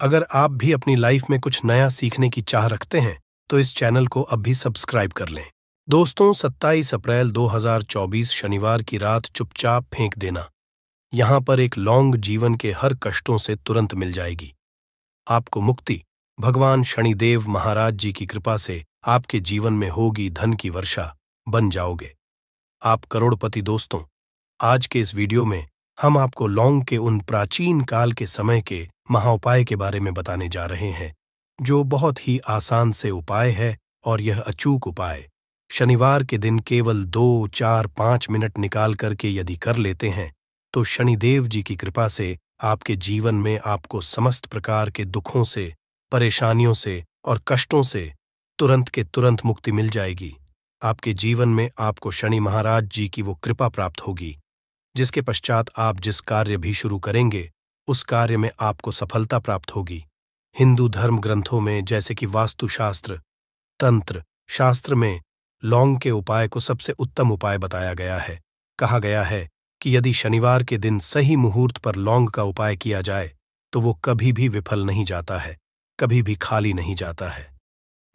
अगर आप भी अपनी लाइफ में कुछ नया सीखने की चाह रखते हैं तो इस चैनल को अब भी सब्सक्राइब कर लें। दोस्तों, 27 अप्रैल 2024 शनिवार की रात चुपचाप फेंक देना। यहाँ पर एक लौंग जीवन के हर कष्टों से तुरंत मिल जाएगी। आपको मुक्ति भगवान शनिदेव महाराज जी की कृपा से आपके जीवन में होगी, धन की वर्षा बन जाओगे आप करोड़पति। दोस्तों, आज के इस वीडियो में हम आपको लौंग के उन प्राचीन काल के समय के महाउपाय के बारे में बताने जा रहे हैं, जो बहुत ही आसान से उपाय है। और यह अचूक उपाय शनिवार के दिन केवल 2, 4, 5 मिनट निकाल करके यदि कर लेते हैं तो शनिदेव जी की कृपा से आपके जीवन में आपको समस्त प्रकार के दुखों से, परेशानियों से और कष्टों से तुरंत के तुरंत मुक्ति मिल जाएगी। आपके जीवन में आपको शनि महाराज जी की वो कृपा प्राप्त होगी, जिसके पश्चात आप जिस कार्य भी शुरू करेंगे उस कार्य में आपको सफलता प्राप्त होगी। हिंदू धर्म ग्रंथों में जैसे कि वास्तुशास्त्र, तंत्र शास्त्र में लौंग के उपाय को सबसे उत्तम उपाय बताया गया है। कहा गया है कि यदि शनिवार के दिन सही मुहूर्त पर लौंग का उपाय किया जाए तो वो कभी भी विफल नहीं जाता है, कभी भी खाली नहीं जाता है।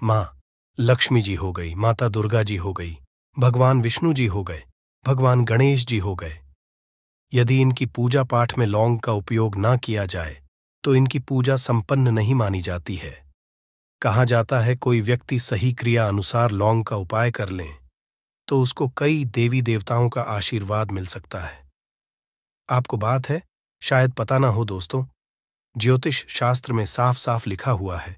माँ लक्ष्मी जी हो गई, माता दुर्गा जी हो गई, भगवान विष्णु जी हो गए, भगवान गणेश जी हो गए। यदि इनकी पूजा पाठ में लौंग का उपयोग ना किया जाए तो इनकी पूजा संपन्न नहीं मानी जाती है। कहा जाता है कोई व्यक्ति सही क्रिया अनुसार लौंग का उपाय कर लें तो उसको कई देवी देवताओं का आशीर्वाद मिल सकता है। आपको बात है शायद पता ना हो दोस्तों, ज्योतिष शास्त्र में साफ साफ लिखा हुआ है,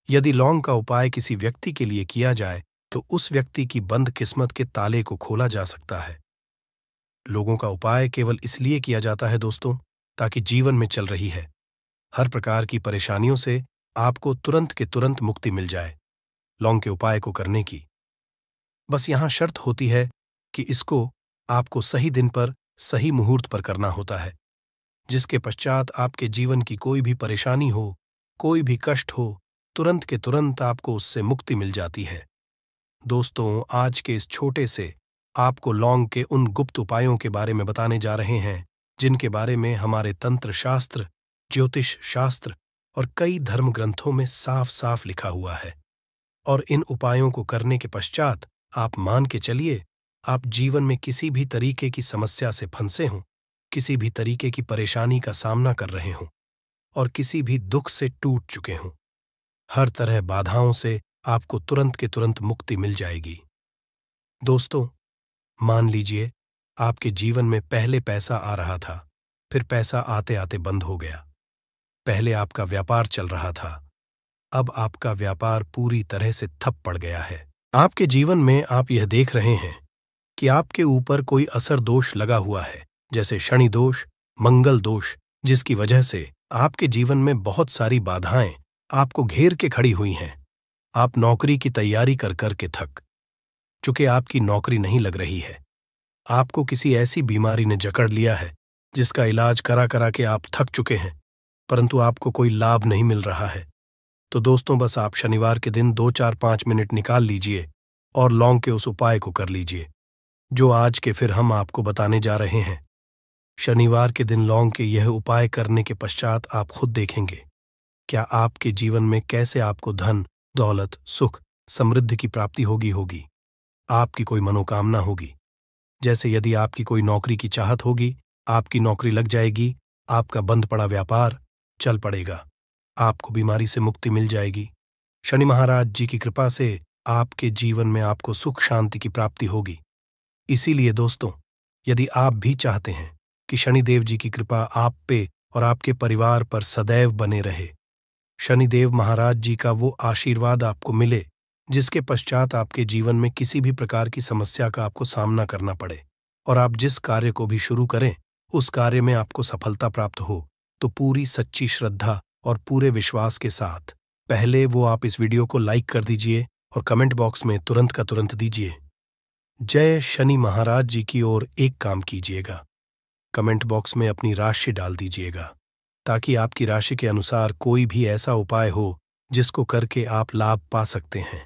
यदि लौंग का उपाय किसी व्यक्ति के लिए किया जाए तो उस व्यक्ति की बंद किस्मत के ताले को खोला जा सकता है। लोगों का उपाय केवल इसलिए किया जाता है दोस्तों, ताकि जीवन में चल रही है हर प्रकार की परेशानियों से आपको तुरंत के तुरंत मुक्ति मिल जाए। लौंग के उपाय को करने की बस यहां शर्त होती है कि इसको आपको सही दिन पर, सही मुहूर्त पर करना होता है, जिसके पश्चात आपके जीवन की कोई भी परेशानी हो, कोई भी कष्ट हो, तुरंत के तुरंत आपको उससे मुक्ति मिल जाती है। दोस्तों, आज के इस छोटे से आपको लौंग के उन गुप्त उपायों के बारे में बताने जा रहे हैं, जिनके बारे में हमारे तंत्र शास्त्र, ज्योतिष शास्त्र और कई धर्म ग्रंथों में साफ साफ लिखा हुआ है। और इन उपायों को करने के पश्चात आप मान के चलिए, आप जीवन में किसी भी तरीके की समस्या से फंसे हों, किसी भी तरीके की परेशानी का सामना कर रहे हों और किसी भी दुख से टूट चुके हों, हर तरह बाधाओं से आपको तुरंत के तुरंत मुक्ति मिल जाएगी। दोस्तों, मान लीजिए आपके जीवन में पहले पैसा आ रहा था, फिर पैसा आते आते बंद हो गया। पहले आपका व्यापार चल रहा था, अब आपका व्यापार पूरी तरह से ठप पड़ गया है। आपके जीवन में आप यह देख रहे हैं कि आपके ऊपर कोई असर दोष लगा हुआ है, जैसे शनि दोष, मंगल दोष, जिसकी वजह से आपके जीवन में बहुत सारी बाधाएं आपको घेर के खड़ी हुई हैं। आप नौकरी की तैयारी कर कर के थक चुके, आपकी नौकरी नहीं लग रही है। आपको किसी ऐसी बीमारी ने जकड़ लिया है जिसका इलाज करा करा के आप थक चुके हैं, परंतु आपको कोई लाभ नहीं मिल रहा है। तो दोस्तों, बस आप शनिवार के दिन 2, 4, 5 मिनट निकाल लीजिए और लौंग के उस उपाय को कर लीजिए, जो आज के फिर हम आपको बताने जा रहे हैं। शनिवार के दिन लौंग के यह उपाय करने के पश्चात आप खुद देखेंगे क्या आपके जीवन में कैसे आपको धन, दौलत, सुख, समृद्धि की प्राप्ति होगी। आपकी कोई मनोकामना होगी, जैसे यदि आपकी कोई नौकरी की चाहत होगी, आपकी नौकरी लग जाएगी, आपका बंद पड़ा व्यापार चल पड़ेगा, आपको बीमारी से मुक्ति मिल जाएगी। शनि महाराज जी की कृपा से आपके जीवन में आपको सुख शांति की प्राप्ति होगी। इसीलिए दोस्तों, यदि आप भी चाहते हैं कि शनिदेव जी की कृपा आप पे और आपके परिवार पर सदैव बने रहे, शनिदेव महाराज जी का वो आशीर्वाद आपको मिले जिसके पश्चात आपके जीवन में किसी भी प्रकार की समस्या का आपको सामना करना पड़े और आप जिस कार्य को भी शुरू करें उस कार्य में आपको सफलता प्राप्त हो, तो पूरी सच्ची श्रद्धा और पूरे विश्वास के साथ पहले वो आप इस वीडियो को लाइक कर दीजिए और कमेंट बॉक्स में तुरंत का तुरंत दीजिए जय शनि महाराज जी की। और एक काम कीजिएगा, कमेंट बॉक्स में अपनी राशि डाल दीजिएगा, ताकि आपकी राशि के अनुसार कोई भी ऐसा उपाय हो जिसको करके आप लाभ पा सकते हैं,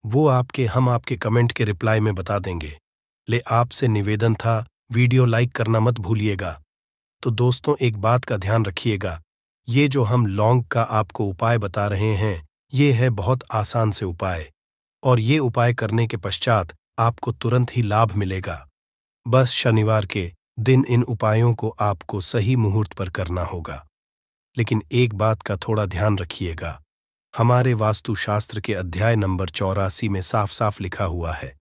वो हम आपके कमेंट के रिप्लाई में बता देंगे। आपसे निवेदन था, वीडियो लाइक करना मत भूलिएगा। तो दोस्तों, एक बात का ध्यान रखिएगा ये जो हम लौंग का आपको उपाय बता रहे हैं, ये है बहुत आसान से उपाय, और ये उपाय करने के पश्चात आपको तुरंत ही लाभ मिलेगा। बस शनिवार के दिन इन उपायों को आपको सही मुहूर्त पर करना होगा। लेकिन एक बात का थोड़ा ध्यान रखिएगा, हमारे वास्तुशास्त्र के अध्याय नंबर 84 में साफ साफ लिखा हुआ है,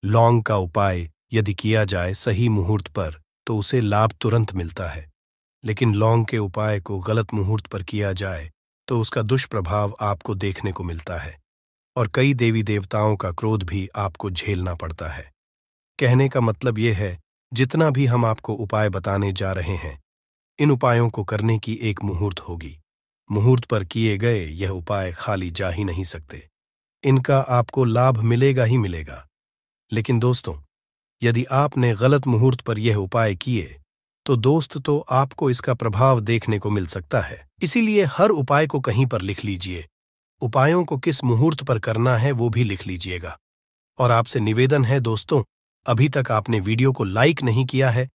लौंग का उपाय यदि किया जाए सही मुहूर्त पर तो उसे लाभ तुरंत मिलता है, लेकिन लौंग के उपाय को गलत मुहूर्त पर किया जाए तो उसका दुष्प्रभाव आपको देखने को मिलता है और कई देवी देवताओं का क्रोध भी आपको झेलना पड़ता है। कहने का मतलब यह है, जितना भी हम आपको उपाय बताने जा रहे हैं, इन उपायों को करने की एक मुहूर्त होगी। मुहूर्त पर किए गए यह उपाय खाली जा ही नहीं सकते, इनका आपको लाभ मिलेगा ही मिलेगा। लेकिन दोस्तों, यदि आपने गलत मुहूर्त पर यह उपाय किए तो तो आपको इसका प्रभाव देखने को मिल सकता है। इसीलिए हर उपाय को कहीं पर लिख लीजिए, उपायों को किस मुहूर्त पर करना है वो भी लिख लीजिएगा। और आपसे निवेदन है दोस्तों, अभी तक आपने वीडियो को लाइक नहीं किया है,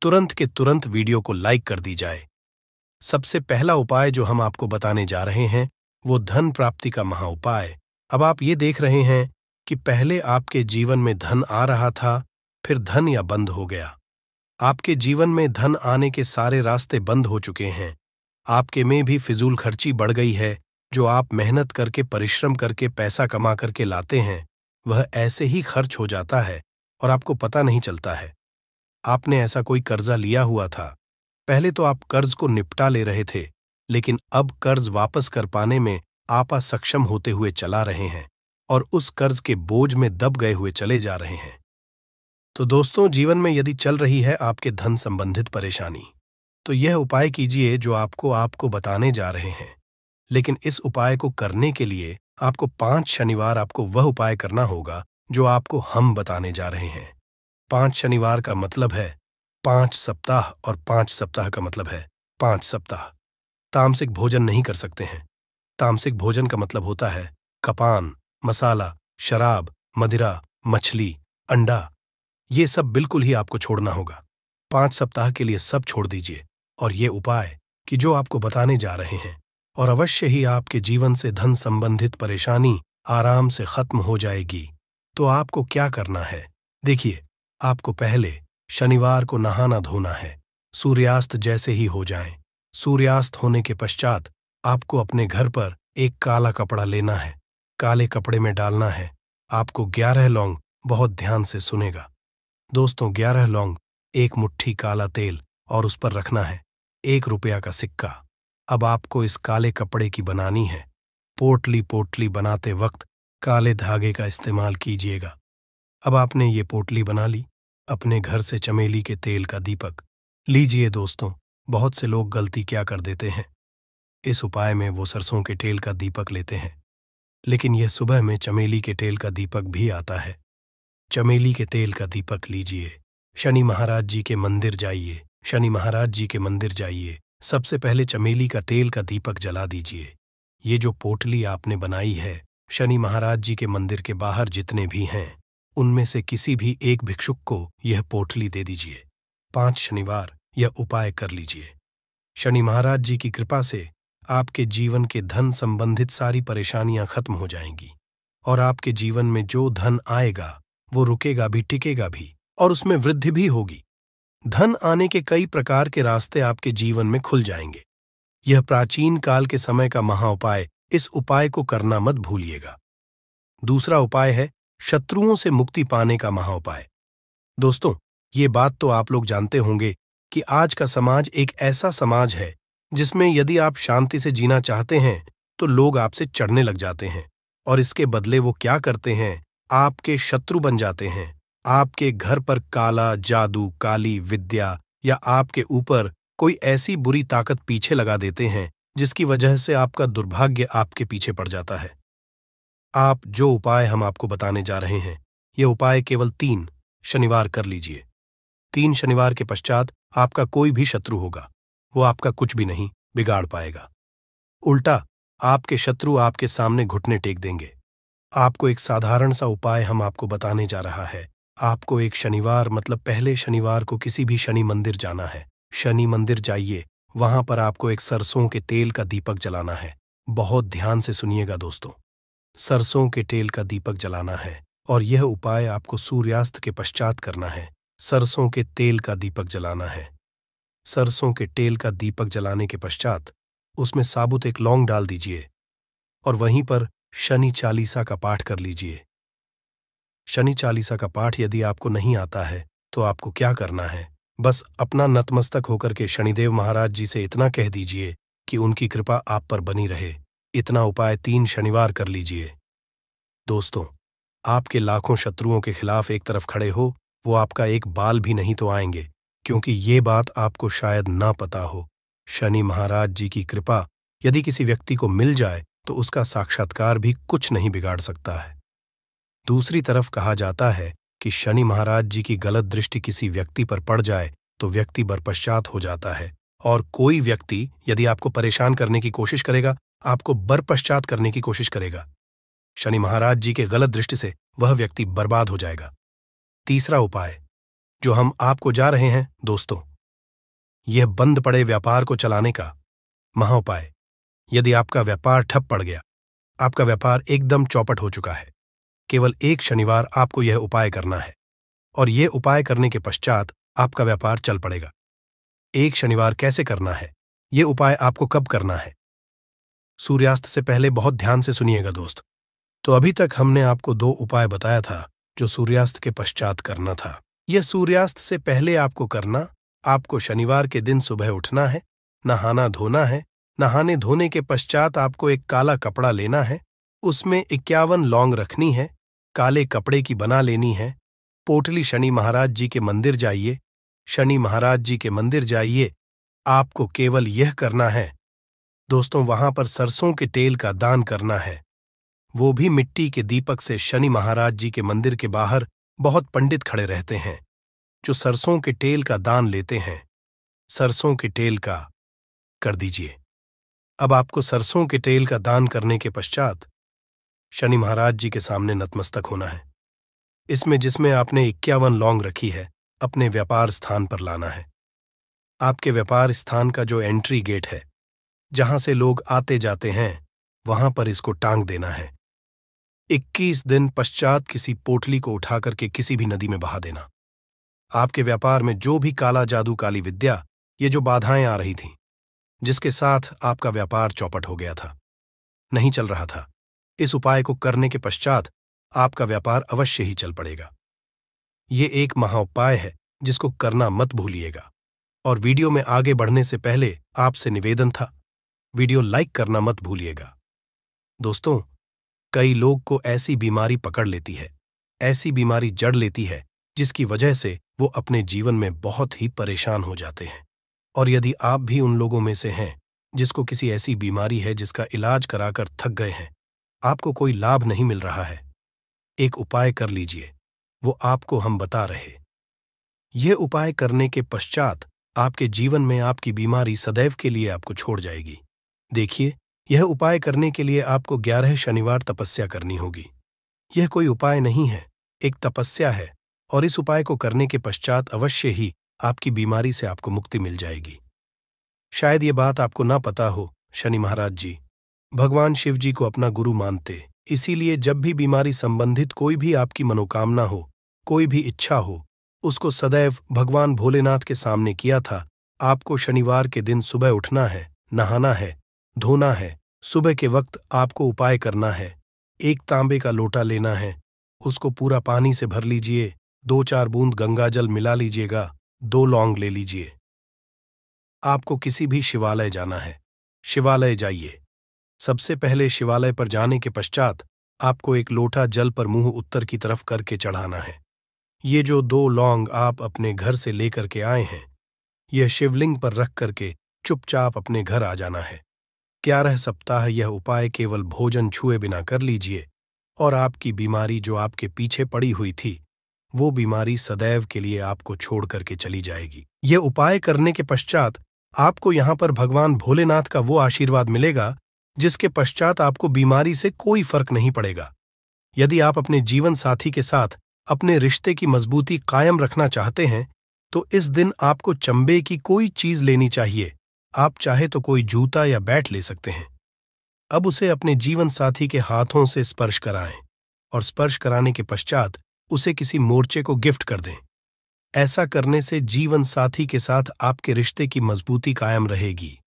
तुरंत के तुरंत वीडियो को लाइक कर दी जाए। सबसे पहला उपाय जो हम आपको बताने जा रहे हैं वो धन प्राप्ति का महा उपाय। अब आप ये देख रहे हैं कि पहले आपके जीवन में धन आ रहा था, फिर धन या बंद हो गया। आपके जीवन में धन आने के सारे रास्ते बंद हो चुके हैं। आपके में भी फिजूल खर्ची बढ़ गई है। जो आप मेहनत करके परिश्रम करके पैसा कमा करके लाते हैं वह ऐसे ही खर्च हो जाता है और आपको पता नहीं चलता है। आपने ऐसा कोई कर्जा लिया हुआ था, पहले तो आप कर्ज को निपटा ले रहे थे, लेकिन अब कर्ज वापस कर पाने में आप असक्षम होते हुए चला रहे हैं और उस कर्ज के बोझ में दब गए हुए चले जा रहे हैं। तो दोस्तों, जीवन में यदि चल रही है आपके धन संबंधित परेशानी, तो यह उपाय कीजिए जो आपको बताने जा रहे हैं। लेकिन इस उपाय को करने के लिए आपको 5 शनिवार आपको वह उपाय करना होगा जो आपको हम बताने जा रहे हैं। 5 शनिवार का मतलब है 5 सप्ताह और 5 सप्ताह का मतलब है 5 सप्ताह। तामसिक भोजन नहीं कर सकते हैं। तामसिक भोजन का मतलब होता है कपान, मसाला, शराब, मदिरा, मछली, अंडा, ये सब बिल्कुल ही आपको छोड़ना होगा। 5 सप्ताह के लिए सब छोड़ दीजिए और ये उपाय कि जो आपको बताने जा रहे हैं, और अवश्य ही आपके जीवन से धन संबंधित परेशानी आराम से खत्म हो जाएगी। तो आपको क्या करना है, देखिए, आपको पहले शनिवार को नहाना धोना है, सूर्यास्त जैसे ही हो जाएं। सूर्यास्त होने के पश्चात आपको अपने घर पर एक काला कपड़ा लेना है, काले कपड़े में डालना है आपको 11 लौंग। बहुत ध्यान से सुनेगा दोस्तों, 11 लौंग, 1 मुट्ठी काला तेल और उस पर रखना है 1 रुपया का सिक्का। अब आपको इस काले कपड़े की बनानी है। पोटली पोटली बनाते वक्त काले धागे का इस्तेमाल कीजिएगा। अब आपने ये पोटली बना ली, अपने घर से चमेली के तेल का दीपक लीजिए। दोस्तों, बहुत से लोग गलती क्या कर देते हैं, इस उपाय में वो सरसों के तेल का दीपक लेते हैं, लेकिन यह सुबह में चमेली के तेल का दीपक भी आता है। चमेली के तेल का दीपक लीजिए, शनि महाराज जी के मंदिर जाइए, शनि महाराज जी के मंदिर जाइए, सबसे पहले चमेली का तेल का दीपक जला दीजिए। ये जो पोटली आपने बनाई है, शनि महाराज जी के मंदिर के बाहर जितने भी हैं उनमें से किसी भी एक भिक्षुक को यह पोटली दे दीजिए। 5 शनिवार यह उपाय कर लीजिए। शनि महाराज जी की कृपा से आपके जीवन के धन संबंधित सारी परेशानियां खत्म हो जाएंगी और आपके जीवन में जो धन आएगा वो रुकेगा भी, टिकेगा भी और उसमें वृद्धि भी होगी। धन आने के कई प्रकार के रास्ते आपके जीवन में खुल जाएंगे। यह प्राचीन काल के समय का महा उपाय, इस उपाय को करना मत भूलिएगा। दूसरा उपाय है शत्रुओं से मुक्ति पाने का महा उपाय। दोस्तों, ये बात तो आप लोग जानते होंगे कि आज का समाज एक ऐसा समाज है जिसमें यदि आप शांति से जीना चाहते हैं तो लोग आपसे चढ़ने लग जाते हैं और इसके बदले वो क्या करते हैं, आपके शत्रु बन जाते हैं। आपके घर पर काला जादू, काली विद्या या आपके ऊपर कोई ऐसी बुरी ताकत पीछे लगा देते हैं जिसकी वजह से आपका दुर्भाग्य आपके पीछे पड़ जाता है। आप जो उपाय हम आपको बताने जा रहे हैं, ये उपाय केवल 3 शनिवार कर लीजिए। 3 शनिवार के पश्चात आपका कोई भी शत्रु होगा, वो आपका कुछ भी नहीं बिगाड़ पाएगा। उल्टा आपके शत्रु आपके सामने घुटने टेक देंगे। आपको एक साधारण सा उपाय हम आपको बताने जा रहा है। आपको एक शनिवार मतलब पहले शनिवार को किसी भी शनि मंदिर जाना है। शनि मंदिर जाइए, वहां पर आपको एक सरसों के तेल का दीपक जलाना है। बहुत ध्यान से सुनिएगा दोस्तों। सरसों के तेल का दीपक जलाना है और यह उपाय आपको सूर्यास्त के पश्चात करना है। सरसों के तेल का दीपक जलाना है। सरसों के तेल का दीपक जलाने के पश्चात उसमें साबुत एक लौंग डाल दीजिए और वहीं पर शनि चालीसा का पाठ कर लीजिए। शनि चालीसा का पाठ यदि आपको नहीं आता है तो आपको क्या करना है, बस अपना नतमस्तक होकर के शनिदेव महाराज जी से इतना कह दीजिए कि उनकी कृपा आप पर बनी रहे। इतना उपाय 3 शनिवार कर लीजिए। दोस्तों, आपके लाखों शत्रुओं के खिलाफ एक तरफ खड़े हो, वो आपका एक बाल भी नहीं तो आएंगे, क्योंकि ये बात आपको शायद ना पता हो। शनि महाराज जी की कृपा यदि किसी व्यक्ति को मिल जाए तो उसका साक्षात्कार भी कुछ नहीं बिगाड़ सकता है। दूसरी तरफ कहा जाता है कि शनि महाराज जी की गलत दृष्टि किसी व्यक्ति पर पड़ जाए तो व्यक्ति बरपश्चात हो जाता है, और कोई व्यक्ति यदि आपको परेशान करने की कोशिश करेगा, आपको बरपश्चात करने की कोशिश करेगा, शनि महाराज जी के गलत दृष्टि से वह व्यक्ति बर्बाद हो जाएगा। तीसरा उपाय जो हम आपको जा रहे हैं दोस्तों, यह बंद पड़े व्यापार को चलाने का महाउपाय। यदि आपका व्यापार ठप पड़ गया, आपका व्यापार एकदम चौपट हो चुका है, केवल एक शनिवार आपको यह उपाय करना है और यह उपाय करने के पश्चात आपका व्यापार चल पड़ेगा। एक शनिवार कैसे करना है, यह उपाय आपको कब करना है, सूर्यास्त से पहले बहुत ध्यान से सुनिएगा दोस्त। तो अभी तक हमने आपको 2 उपाय बताया था जो सूर्यास्त के पश्चात करना था। यह सूर्यास्त से पहले आपको करना, आपको शनिवार के दिन सुबह उठना है, नहाना धोना है। नहाने धोने के पश्चात आपको एक काला कपड़ा लेना है, उसमें 51 लौंग रखनी है, काले कपड़े की बना लेनी है। पोटली शनि महाराज जी के मंदिर जाइए। शनि महाराज जी के मंदिर जाइए। आपको केवल यह करना है दोस्तों, वहां पर सरसों के तेल का दान करना है, वो भी मिट्टी के दीपक से। शनि महाराज जी के मंदिर के बाहर बहुत पंडित खड़े रहते हैं जो सरसों के तेल का दान लेते हैं। सरसों के तेल का कर दीजिए। अब आपको सरसों के तेल का दान करने के पश्चात शनि महाराज जी के सामने नतमस्तक होना है। इसमें जिसमें आपने 51 लौंग रखी है, अपने व्यापार स्थान पर लाना है। आपके व्यापार स्थान का जो एंट्री गेट है, जहां से लोग आते जाते हैं, वहां पर इसको टांग देना है। 21 दिन पश्चात किसी पोटली को उठा करके किसी भी नदी में बहा देना। आपके व्यापार में जो भी काला जादू, काली विद्या, ये जो बाधाएं आ रही थीं, जिसके साथ आपका व्यापार चौपट हो गया था, नहीं चल रहा था, इस उपाय को करने के पश्चात आपका व्यापार अवश्य ही चल पड़ेगा। ये एक महाउपाय है जिसको करना मत भूलिएगा। और वीडियो में आगे बढ़ने से पहले आपसे निवेदन था, वीडियो लाइक करना मत भूलिएगा। दोस्तों, कई लोग को ऐसी बीमारी पकड़ लेती है, ऐसी बीमारी जड़ लेती है, जिसकी वजह से वो अपने जीवन में बहुत ही परेशान हो जाते हैं। और यदि आप भी उन लोगों में से हैं जिसको किसी ऐसी बीमारी है जिसका इलाज कराकर थक गए हैं, आपको कोई लाभ नहीं मिल रहा है, एक उपाय कर लीजिए, वो आपको हम बता रहे। यह उपाय करने के पश्चात आपके जीवन में आपकी बीमारी सदैव के लिए आपको छोड़ जाएगी। देखिए, यह उपाय करने के लिए आपको 11 शनिवार तपस्या करनी होगी। यह कोई उपाय नहीं है, एक तपस्या है, और इस उपाय को करने के पश्चात अवश्य ही आपकी बीमारी से आपको मुक्ति मिल जाएगी। शायद ये बात आपको ना पता हो, शनि महाराज जी भगवान शिव जी को अपना गुरु मानते, इसीलिए जब भी बीमारी संबंधित कोई भी आपकी मनोकामना हो, कोई भी इच्छा हो, उसको सदैव भगवान भोलेनाथ के सामने किया था। आपको शनिवार के दिन सुबह उठना है, नहाना है, धोना है। सुबह के वक्त आपको उपाय करना है। एक तांबे का लोटा लेना है, उसको पूरा पानी से भर लीजिए, 2-4 बूंद गंगाजल मिला लीजिएगा, 2 लौंग ले लीजिए। आपको किसी भी शिवालय जाना है, शिवालय जाइए। सबसे पहले शिवालय पर जाने के पश्चात आपको एक लोटा जल पर मुंह उत्तर की तरफ करके चढ़ाना है। ये जो 2 लौंग आप अपने घर से लेकर के आए हैं, यह शिवलिंग पर रख करके चुपचाप अपने घर आ जाना है। 11 सप्ताह यह उपाय केवल भोजन छुए बिना कर लीजिए और आपकी बीमारी जो आपके पीछे पड़ी हुई थी, वो बीमारी सदैव के लिए आपको छोड़ करके चली जाएगी। यह उपाय करने के पश्चात आपको यहाँ पर भगवान भोलेनाथ का वो आशीर्वाद मिलेगा जिसके पश्चात आपको बीमारी से कोई फर्क नहीं पड़ेगा। यदि आप अपने जीवन साथी के साथ अपने रिश्ते की मजबूती कायम रखना चाहते हैं, तो इस दिन आपको चंबे की कोई चीज लेनी चाहिए आप चाहे तो कोई जूता या बैट ले सकते हैं। अब उसे अपने जीवन साथी के हाथों से स्पर्श कराएं और स्पर्श कराने के पश्चात उसे किसी मोर्चे को गिफ्ट कर दें। ऐसा करने से जीवन साथी के साथ आपके रिश्ते की मजबूती कायम रहेगी।